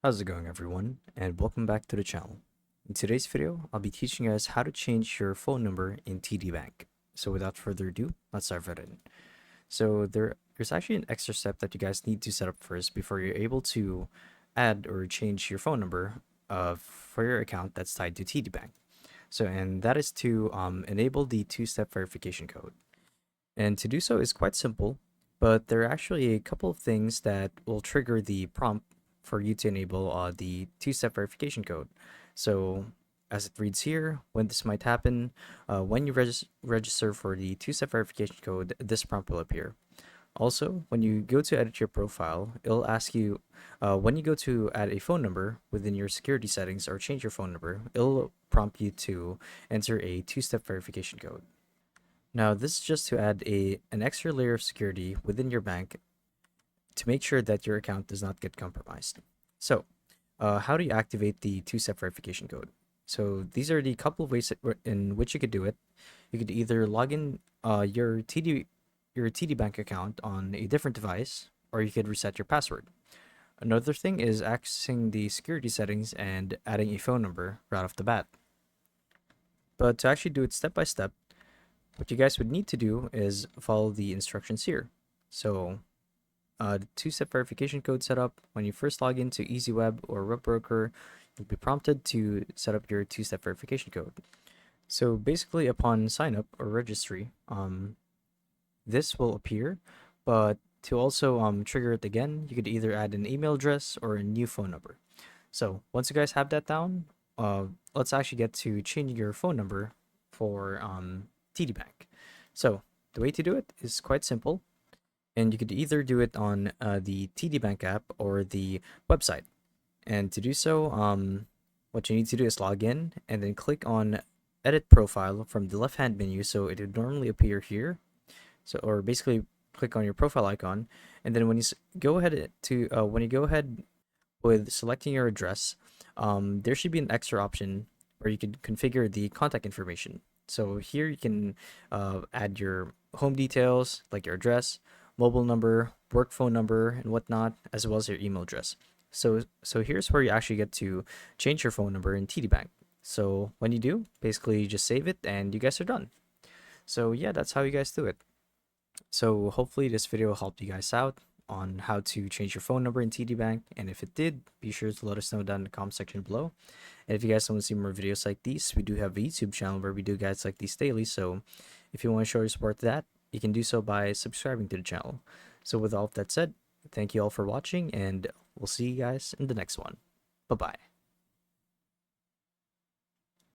How's it going, everyone, and welcome back to the channel. In today's video, I'll be teaching you guys how to change your phone number in TD Bank. So without further ado, let's dive right in. So there's actually an extra step that you guys need to set up first before you're able to add or change your phone number for your account that's tied to TD Bank. And that is to enable the two-step verification code. And to do so is quite simple, but there are actually a couple of things that will trigger the prompt for you to enable the two-step verification code. So as it reads here, when this might happen, when you register for the two-step verification code, this prompt will appear. Also, when you go to edit your profile, it'll ask you, when you go to add a phone number within your security settings or change your phone number, it'll prompt you to enter a two-step verification code. Now, this is just to add an extra layer of security within your bank to make sure that your account does not get compromised. So, how do you activate the two-step verification code? So these are the couple of ways in which you could do it. You could either log in your TD Bank account on a different device, or you could reset your password. Another thing is accessing the security settings and adding a phone number right off the bat. But to actually do it step by step, what you guys would need to do is follow the instructions here. So the two-step verification code setup, when you first log into EasyWeb or WebBroker, you'll be prompted to set up your two-step verification code. So basically upon sign up or registry, this will appear, but to also trigger it again, you could either add an email address or a new phone number. So once you guys have that down, let's actually get to changing your phone number for TD Bank. So the way to do it is quite simple, and you could either do it on the TD Bank app or the website. And to do so, what you need to do is log in and then click on Edit Profile from the left-hand menu. So it would normally appear here. So, or basically click on your profile icon, and then when you go ahead with selecting your address, there should be an extra option where you can configure the contact information. So here you can add your home details like your address, mobile number, work phone number, and whatnot, as well as your email address. So here's where you actually get to change your phone number in TD Bank. So when you do, basically you just save it and you guys are done. So yeah, that's how you guys do it. So hopefully this video helped you guys out on how to change your phone number in TD Bank, and if it did, be sure to let us know down in the comment section below. And if you guys want to see more videos like these, we do have a YouTube channel where we do guides like these daily, so if you want to show your support to that, you can do so by subscribing to the channel. So with all of that said, thank you all for watching, and we'll see you guys in the next one. Bye bye.